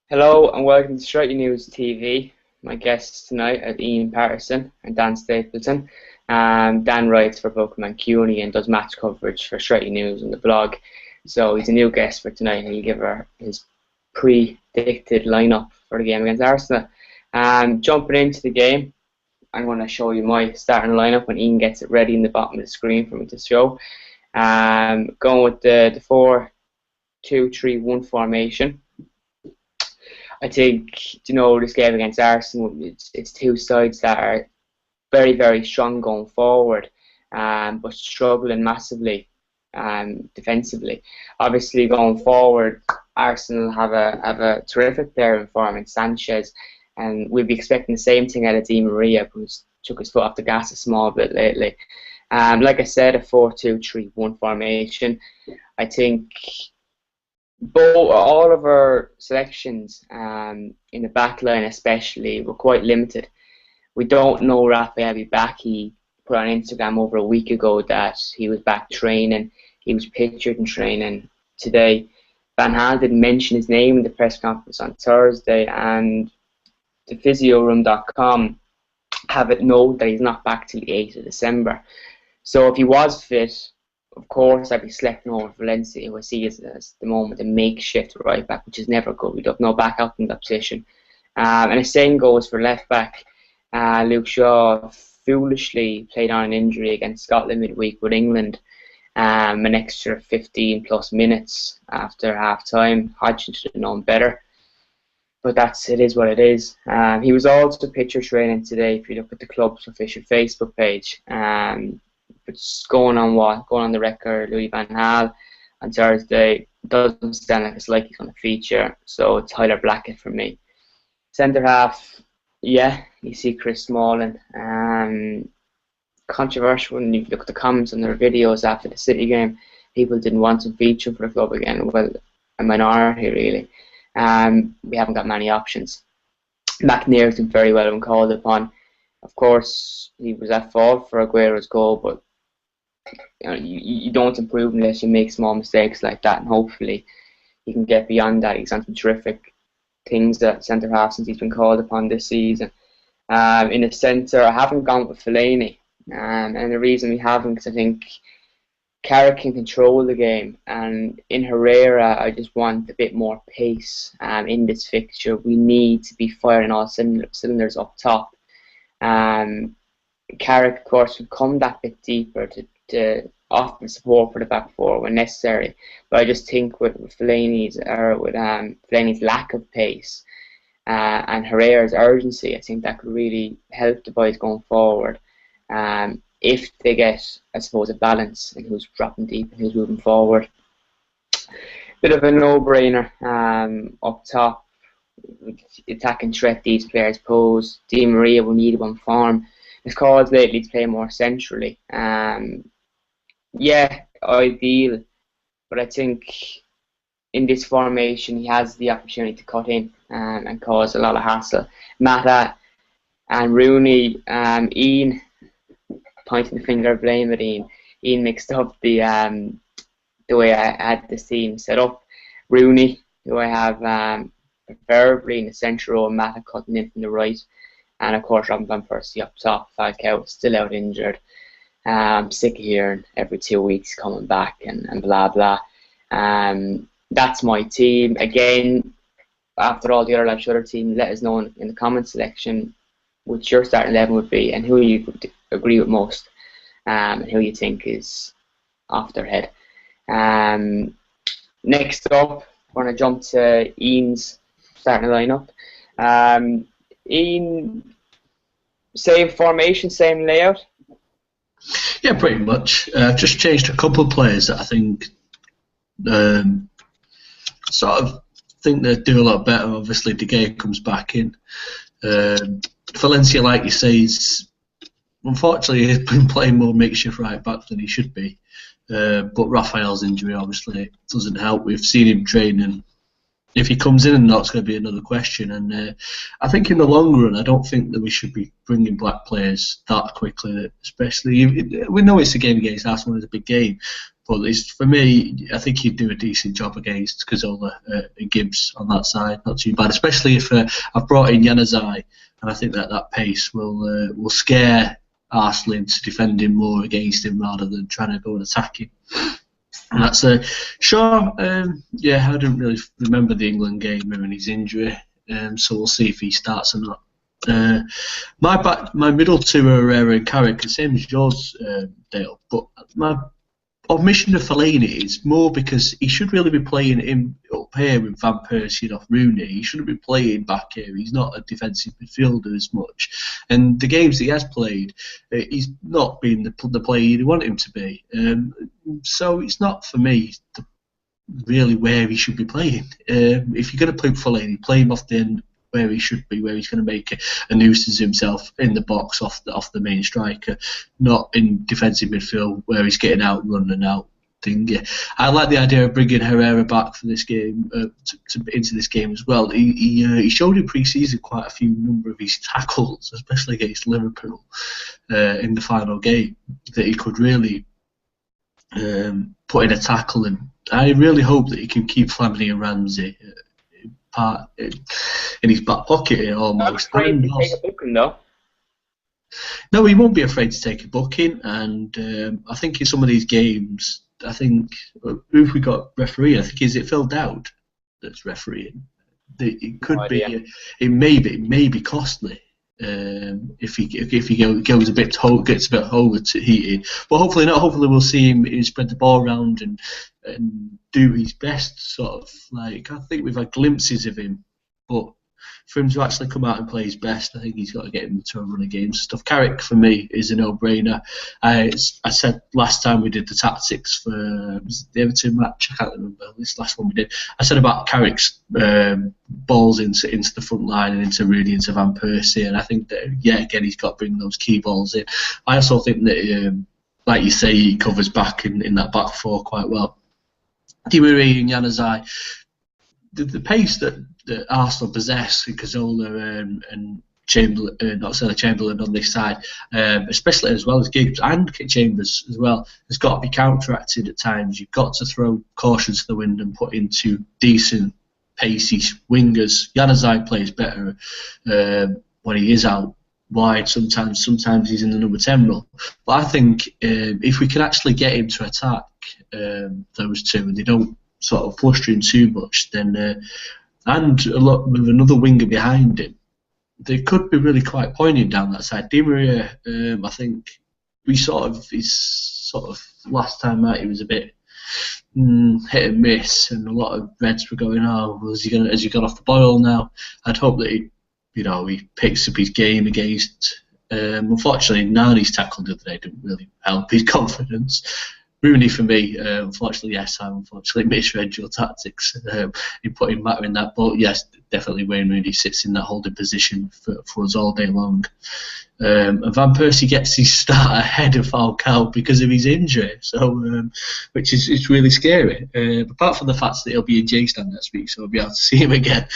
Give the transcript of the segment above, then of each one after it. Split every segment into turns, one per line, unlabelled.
Hello and welcome to Stretty News TV. My guests tonight are Ian Patterson and Dan Stapleton. Dan writes for Pokemon CUNY and does match coverage for Stretty News on the blog. So he's a new guest for tonight and he'll give her his predicted lineup for the game against Arsenal. Jumping into the game, I'm going to show you my starting lineup when Ian gets it ready in the bottom of the screen for me to show. Going with the 4-2-3-1 formation. I think, this game against Arsenal, it's two sides that are very, very strong going forward, but struggling massively defensively. Obviously, going forward, Arsenal have a terrific player in form in Sanchez, and we'll be expecting the same thing out of Di Maria, who's took his foot off the gas a small bit lately. Like I said, a 4-2-3-1 formation. I think all of our selections in the back line especially were quite limited. We don't know Rafael be back. He put on Instagram over a week ago that he was back training. He was pictured in training today. Van Gaal didn't mention his name in the press conference on Thursday, and the physioroom.com have it noted that he's not back till the 8th of December. So if he was fit, of course, I'd be selecting over Valencia, who I see as the moment a makeshift right back, which is never good. We'd have no backup in that position. And the same goes for left back. Luke Shaw foolishly played on an injury against Scotland midweek with England. An extra 15 plus minutes after half time. Hodgson should have known better. But it is what it is. He was also picture training today, if you look at the club's official Facebook page. It's going on the record, Louis Van Gaal on Thursday. Doesn't sound like it's likely going to feature, so it's Tyler Blackett for me. Centre half, yeah, you see Chris Smalling. Controversial when you look at the comments on their videos after the City game. People didn't want him featuring for the club again. Well, a minority really. We haven't got many options. McNair's did very well when called upon. Of course, he was at fault for Aguero's goal, but you don't improve unless you make small mistakes like that, and hopefully he can get beyond that. He's done some terrific things at centre half since he's been called upon this season. In the centre, I haven't gone with Fellaini, and the reason we haven't, because I think Carrick can control the game, and in Herrera I just want a bit more pace in this fixture. We need to be firing all cylinders up top. Carrick, of course, will come that bit deeper to offer support for the back four when necessary. But I just think with Fellaini's lack of pace and Herrera's urgency, I think that could really help the boys going forward. If they get, I suppose, a balance in who's dropping deep and who's moving forward. Bit of a no-brainer up top. Attacking threat these players pose. Di Maria will need one form. His calls lately to play more centrally. Yeah, ideal, but I think in this formation he has the opportunity to cut in and cause a lot of hassle. Mata and Rooney, Ian pointing the finger of blame at Ian. Ian mixed up the way I had this team set up. Rooney, who I have preferably in the centre row, Mata cutting in from the right, and of course Robin Van Persie up top. Falcao still out injured. I'm sick of hearing every 2 weeks coming back and blah blah. That's my team. Again, after all the other team, let us know in the comment section what your starting 11 would be and who you would agree with most, and who you think is off their head. Next up, we're going to jump to Ian's starting lineup. Ian, same formation, same layout?
Yeah, pretty much. I've just changed a couple of players that I think they do a lot better. Obviously, De Gea comes back in. Valencia, like you say, unfortunately he's been playing more makeshift right back than he should be. But Raphael's injury obviously doesn't help. We've seen him training. If he comes in and not, it's going to be another question. And I think in the long run, I don't think that we should be bringing back players that quickly. Especially, we know it's a game against Arsenal, it's a big game, But for me, I think he'd do a decent job against Cazorla and Gibbs on that side. Not too bad, especially if I've brought in Januzaj, and I think that pace will scare Arsenal into defending more against him rather than trying to go and attack him. And that's Shaw. Yeah, I don't really remember the England game and his injury, so we'll see if he starts or not. My middle two are Herrera and Carrick, the same as yours, Dale. But my omission of Fellaini is more because he should really be playing him up here with Van Persie and off Rooney. He shouldn't be playing back here. He's not a defensive midfielder as much. And the games he has played, he's not been the player you want him to be. So it's not, for me, really where he should be playing. If you're going to play Fellaini, play him off the end where he should be, where he's going to make a nuisance himself in the box off the main striker, not in defensive midfield where he's getting out, running out. I like the idea of bringing Herrera back for this game, into this game as well. He showed in pre-season quite a number of his tackles, especially against Liverpool in the final game, that he could really put in a tackle, and I really hope that he can keep Flamini and Ramsey in his back pocket here, almost.
I'm afraid to take a booking though.
No, he won't be afraid to take a booking, and I think in some of these games, I think if we got referee, I think is it Phil Dowd that's refereeing. It could be, it may be costly if he goes a bit gets a bit overheated, but hopefully not. Hopefully we'll see him spread the ball around and do his best, sort of like, I think we've had glimpses of him, but for him to actually come out and play his best, I think he's got to get him to a run of games and stuff. Carrick, for me, is a no-brainer. I said last time we did the tactics for the Everton match, I can't remember, this last one we did, I said about Carrick's balls into the front line and into Rooney, into Van Persie, and I think that, yeah, again, he's got to bring those key balls in. I also think that, like you say, he covers back in that back four quite well. Di Maria and Januzaj, the pace that Arsenal possess, Cazorla and Chamberlain, not necessarily Chamberlain on this side, especially as well as Gibbs and Chambers as well, has got to be counteracted at times. You've got to throw caution to the wind and put into decent, pacey wingers. Januzaj plays better when he is out wide. Sometimes he's in the number 10 role. But I think if we can actually get him to attack those two, and they don't sort of fluster him too much, then and a lot with another winger behind him, they could be really quite poignant down that side. Di Maria, I think his last time out, he was a bit hit and miss, and a lot of Reds were going, "Oh, has he got off the boil now?" I'd hope that he picks up his game against. Unfortunately, Nani's tackle the other day didn't really help his confidence. Rooney, for me, unfortunately, yes, I unfortunately misread your tactics in putting Matter in that. But yes, definitely Wayne Rooney sits in that holding position for us all day long. And Van Persie gets his start ahead of Falcao because of his injury, so which is really scary. Apart from the fact that he'll be in J-Stand next week, so I'll be able to see him again.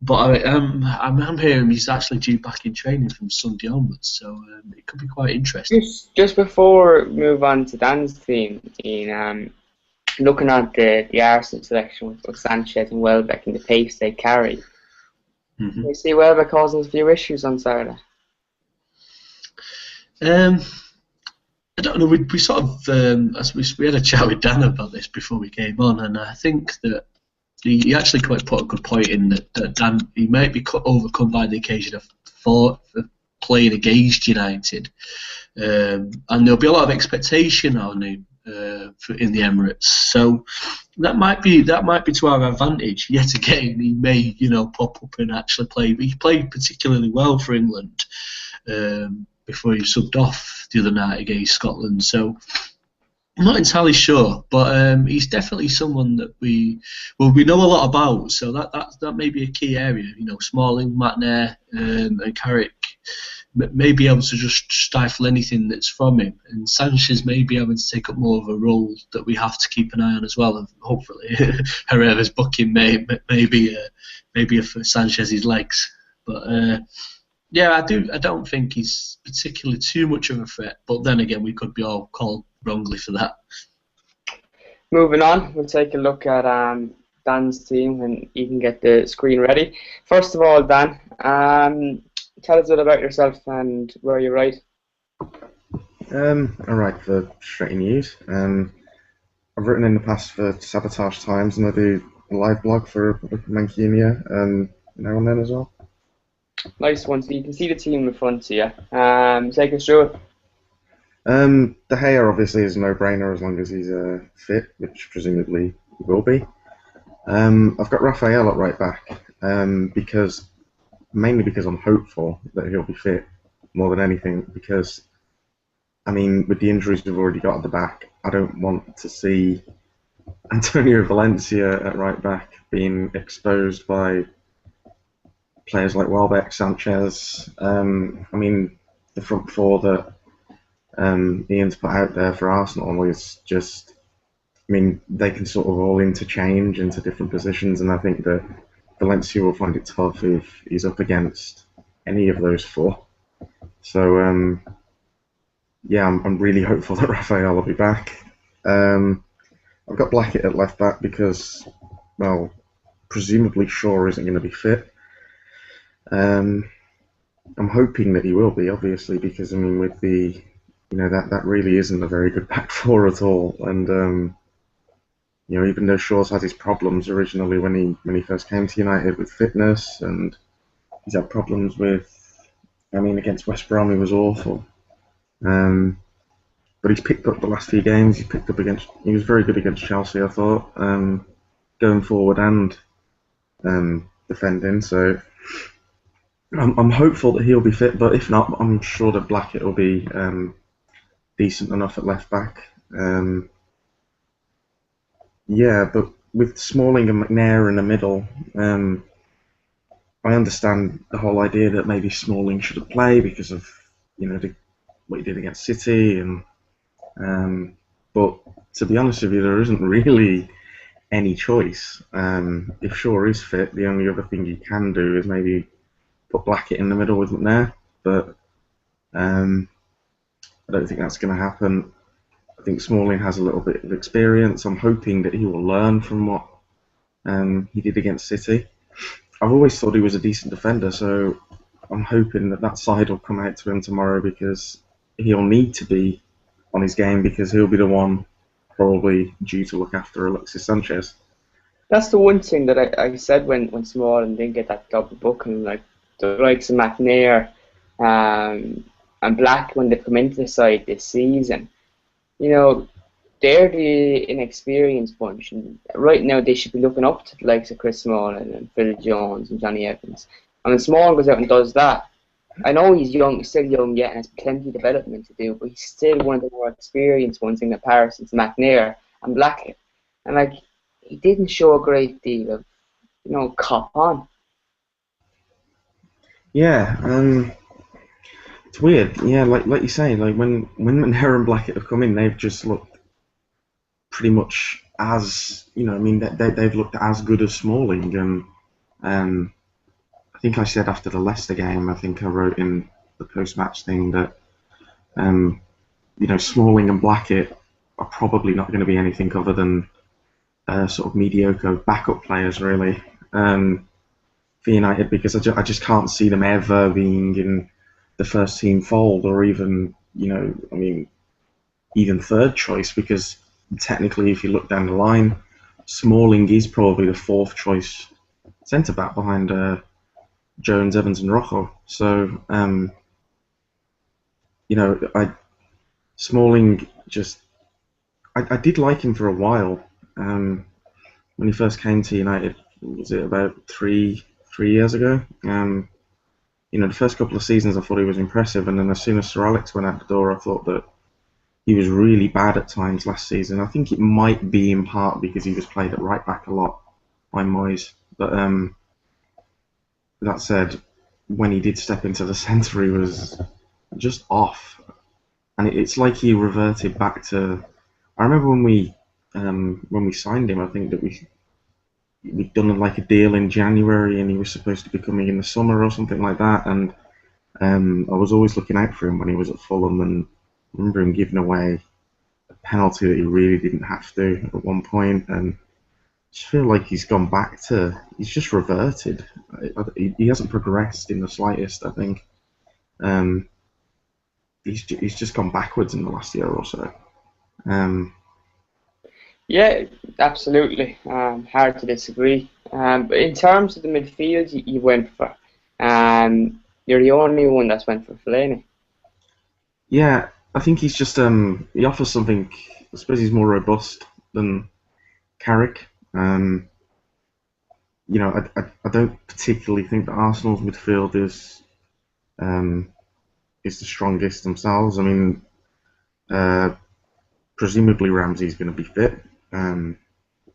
But I'm hearing he's actually due back in training from Sunday onwards, so it could be quite interesting.
Just before we move on to Dan's team, in looking at the Arsenal selection with Sanchez and Welbeck and the pace they carry, you see Welbeck causing a few issues on Saturday.
I don't know. We sort of we had a chat with Dan about this before we came on, and I think that he actually quite put a good point in that Dan, he might be overcome by the occasion of playing against United, and there'll be a lot of expectation on him in the Emirates. So that might be to our advantage. Yet again, he may pop up and actually play. He played particularly well for England before he subbed off the other night against Scotland. So I'm not entirely sure, but he's definitely someone that we know a lot about. So that may be a key area. Smalling, Matner, and Carrick may be able to just stifle anything that's from him, and Sanchez may be able to take up more of a role that we have to keep an eye on as well. And hopefully, Herrera's booking may be for Sanchez's legs, but. Yeah, I do. I don't think he's particularly too much of a threat, but then again, we could be all called wrongly for that.
Moving on, we'll take a look at Dan's team and you can get the screen ready. First of all, Dan, tell us a bit about yourself and where you write.
I write for Stretty News. I've written in the past for Sabotage Times, and I do a live blog for Republic of Mancunian now and then as well.
Nice one. So you can see the team in front of you. Take us through it.
De Gea obviously is a no-brainer as long as he's fit, which presumably he will be. I've got Raphael at right back mainly because I'm hopeful that he'll be fit more than anything. Because I mean, with the injuries we've already got at the back, I don't want to see Antonio Valencia at right back being exposed by players like Welbeck, Sanchez. I mean, the front four that Ian's put out there for Arsenal is just, I mean, they can sort of all interchange into different positions, and I think that Valencia will find it tough if he's up against any of those four. So, yeah, I'm really hopeful that Raphael will be back. I've got Blackett at left back because, well, presumably Shaw isn't going to be fit. I'm hoping that he will be, obviously, because I mean, with the, that really isn't a very good back four at all. And even though Shaw's had his problems originally when he first came to United with fitness, and he's had problems with, I mean, against West Brom he was awful. But he's picked up the last few games. He was very good against Chelsea, I thought, going forward and defending. So I'm hopeful that he'll be fit, but if not, I'm sure that Blackett will be decent enough at left back. Yeah, but with Smalling and McNair in the middle, I understand the whole idea that maybe Smalling shouldn't play because of what he did against City, but to be honest with you, there isn't really any choice. If Shaw is fit, the only other thing you can do is maybe put Blackett in the middle with McNair, but I don't think that's going to happen. I think Smalling has a little bit of experience. I'm hoping that he will learn from what he did against City. I've always thought he was a decent defender, so I'm hoping that side will come out to him tomorrow, because he'll need to be on his game, because he'll be the one probably due to look after Alexis Sanchez.
That's the one thing that I said when Smalling didn't get that double booking, like the likes of McNair and Black when they come into the side this season. They're the inexperienced bunch, and right now they should be looking up to the likes of Chris Smalling and Phil Jones and Johnny Evans. And when Smalling goes out and does that, I know he's still young yet, and has plenty of development to do, but he's still one of the more experienced ones in comparison to McNair and Blackett. And he didn't show a great deal of, cop on.
Yeah, it's weird. Yeah, like you say, like when McNair and Blackett have come in, they've just looked pretty much as, they've looked as good as Smalling. And I think I said after the Leicester game, I think I wrote in the post-match thing that, Smalling and Blackett are probably not going to be anything other than sort of mediocre backup players, really, for United, because I just can't see them ever being in the first team fold, or even, even third choice, because technically, if you look down the line, Smalling is probably the fourth choice centre-back behind Jones, Evans and Rojo. So, Smalling just, I did like him for a while. When he first came to United, was it about three years ago? The first couple of seasons I thought he was impressive, and then as soon as Sir Alex went out the door, I thought that he was really bad at times last season. I think it might be in part because he was played at right back a lot by Moyes. But that said, when he did step into the centre, he was just off. And it's like he reverted back to... I remember when we signed him, I think that we'd done like a deal in January, and he was supposed to be coming in the summer or something like that. And I was always looking out for him when he was at Fulham, and I remember him giving away a penalty that he really didn't have to at one point, and I just feel like he's just reverted. He hasn't progressed in the slightest, I think. Um, he's just gone backwards in the last year or so. Um,
Yeah, absolutely. Hard to disagree. But in terms of the midfield you went for, you're the only one that's went for Fellaini.
yeah, I think he's just he offers something. I suppose he's more robust than Carrick. I don't particularly think that Arsenal's midfield um, is the strongest themselves. I mean, uh, presumably Ramsey's going to be fit. I'm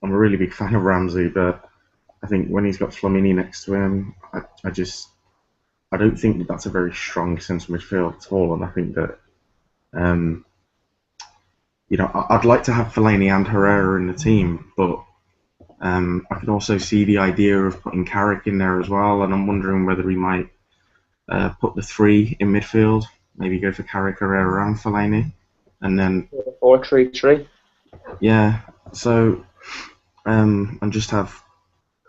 a really big fan of Ramsey, but I think when he's got Flamini next to him, I don't think that that's a very strong centre midfield at all. And I think that um, I'd like to have Fellaini and Herrera in the team, but I can also see the idea of putting Carrick in there as well. And I'm wondering whether we might put the three in midfield, maybe go for Carrick, Herrera, and Fellaini, and then
4-3-3.
yeah. So and just have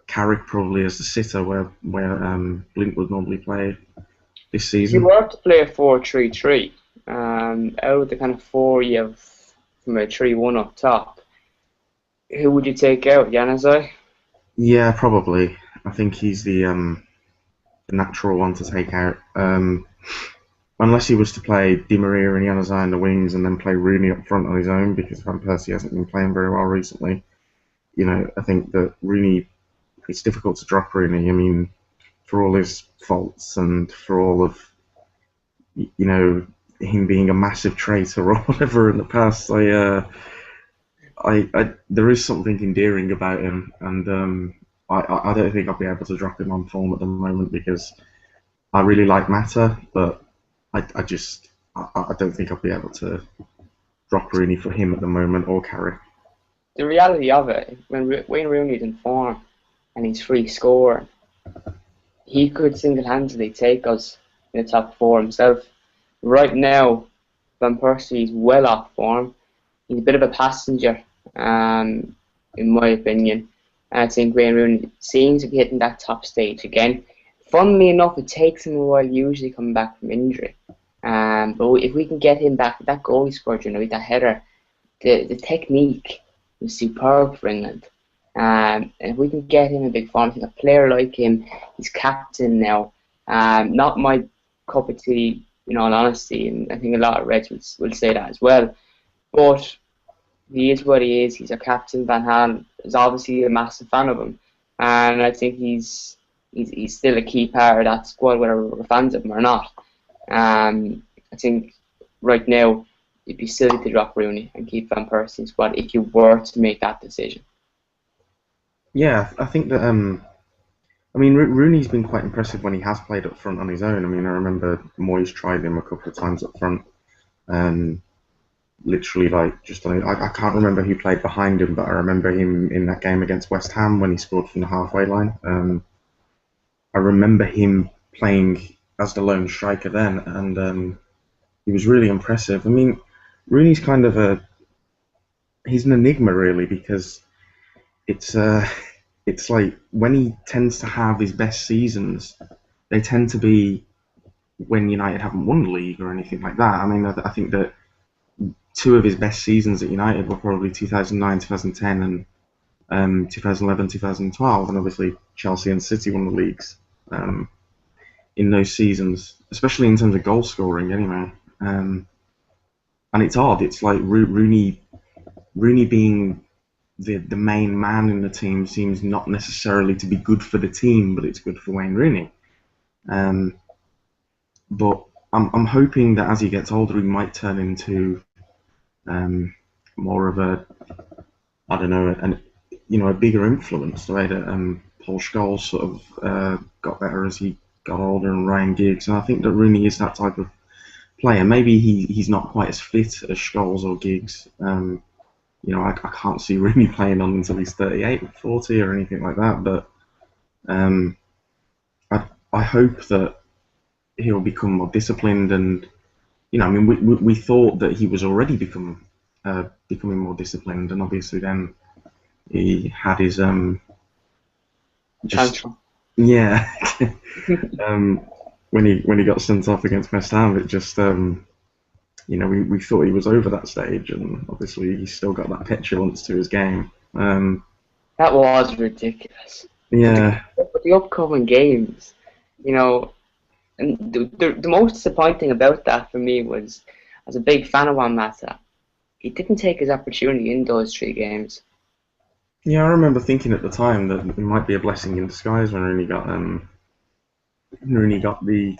Carrick probably as the sitter where Blink would normally play this
If you
season.
were to play a 4-3-3, out of the kind of four you have from a 3-1 up top, who would you take out? Januzaj?
Yeah, probably. I think he's the natural one to take out. Unless he was to play Di Maria and Januzaj in the wings and then play Rooney up front on his own, because Van Persie hasn't been playing very well recently. I think that Rooney, it's difficult to drop Rooney. I mean, for all his faults and for all of, him being a massive traitor or whatever in the past, there is something endearing about him, and I don't think I'll be able to drop him on form at the moment because I really like Mata, but I don't think I'll be able to drop Rooney for him at the moment or Carrick.
The reality of it, when Wayne Rooney's in form and he's free scoring, he could single-handedly take us in the top four himself. Right now, Van Persie's well off form. He's a bit of a passenger, in my opinion. And I think Wayne Rooney seems to be hitting that top stage again. Funnily enough, it takes him a while usually coming back from injury. But if we can get him back, that goal he scored, with that header, the technique was superb for England. And if we can get him in big form, I think a player like him, he's captain now. Not my cup of tea, in all honesty, and I think a lot of Reds will say that as well. But he is what he is. He's our captain. Van Gaal is obviously a massive fan of him, and I think he's still a key part of that squad, whether we're fans of him or not. I think right now it'd be silly to drop Rooney and keep Van Persie in squad if you were to make that decision.
Yeah, I think that. I mean, Rooney's been quite impressive when he has played up front on his own. I mean, I remember Moyes tried him a couple of times up front. Literally, like, just I can't remember who played behind him, but I remember him in that game against West Ham when he scored from the halfway line. I remember him playing as the lone striker then, and he was really impressive. I mean, Rooney's kind of he's an enigma really, because it's like when he tends to have his best seasons, they tend to be when United haven't won the league or anything like that. I mean, I think that two of his best seasons at United were probably 2009, 2010, and 2011, 2012, and obviously Chelsea and City won the leagues in those seasons, especially in terms of goal scoring anyway. And it's odd. It's like Rooney being the main man in the team seems not necessarily to be good for the team, but it's good for Wayne Rooney. But I'm hoping that as he gets older, he might turn into more of a, I don't know, a bigger influence. The way that Paul Scholes sort of got better as he got older, and Ryan Giggs, and I think that Rooney is that type of player. Maybe he's not quite as fit as Scholes or Giggs. I can't see Rooney playing on until he's 38 or 40 or anything like that. But I hope that he'll become more disciplined, and I mean, we thought that he was already becoming more disciplined, and obviously then he had his just
Tantrum.
yeah when he got sent off against West Ham, it just we thought he was over that stage, and obviously he's still got that petulance to his game.
That was ridiculous.
Yeah,
But the upcoming games, you know, and the most disappointing thing about that for me was, as a big fan of Juan Mata, he didn't take his opportunity in those 3 games.
yeah, I remember thinking at the time that it might be a blessing in disguise when Rooney got the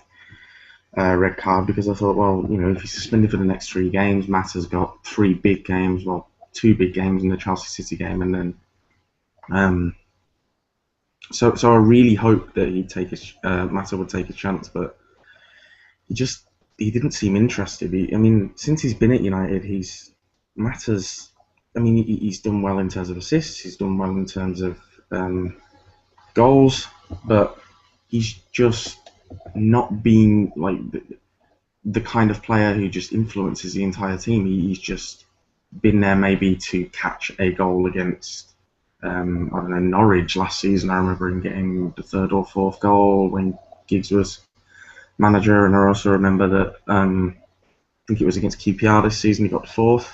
red card, because I thought, well, if he's suspended for the next 3 games, Mata's got 3 big games, well, 2 big games in the Chelsea City game, and then so I really hoped that Mata would take a chance, but he didn't seem interested. I mean, since he's been at United, Mata's. I mean, he's done well in terms of assists. He's done well in terms of goals, but he's just not being like the kind of player who just influences the entire team. He's just been there maybe to catch a goal against, I don't know, Norwich last season. I remember him getting the 3rd or 4th goal when Giggs was manager, and I also remember that I think it was against QPR this season he got 4th.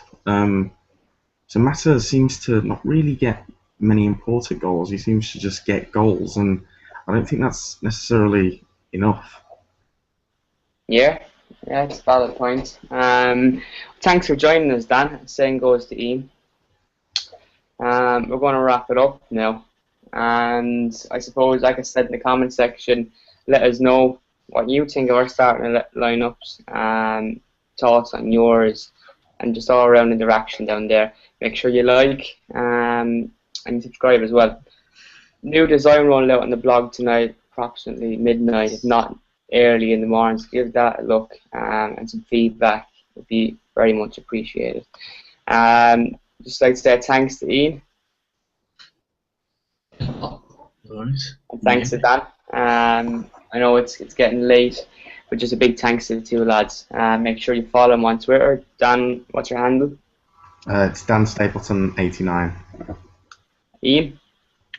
So Mata seems to not really get many important goals. He seems to just get goals, and I don't think that's necessarily enough.
Yeah, it's a valid point. Thanks for joining us, Dan. Same goes to Ian. We're going to wrap it up now, and I suppose, like I said in the comment section, let us know what you think of our starting lineups, thoughts on yours, and just all around interaction down there. Make sure you like and subscribe as well. New design rolling out on the blog tonight, approximately midnight, if not early in the morning. So give that a look, and some feedback would be very much appreciated. Just like to say thanks to Ian. And thanks to Dan. I know it's getting late, but just a big thanks to the 2 lads. Make sure you follow them on Twitter. Dan, what's your handle?
It's Dan Stapleton 89.
Ian?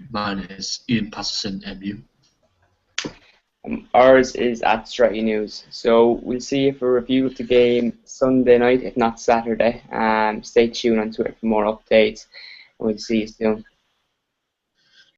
Mine is Ian Patterson MU.
Ours is at Stretty News. So we'll see you for a review of the game Sunday night, if not Saturday. Stay tuned on Twitter for more updates, and we'll see you soon.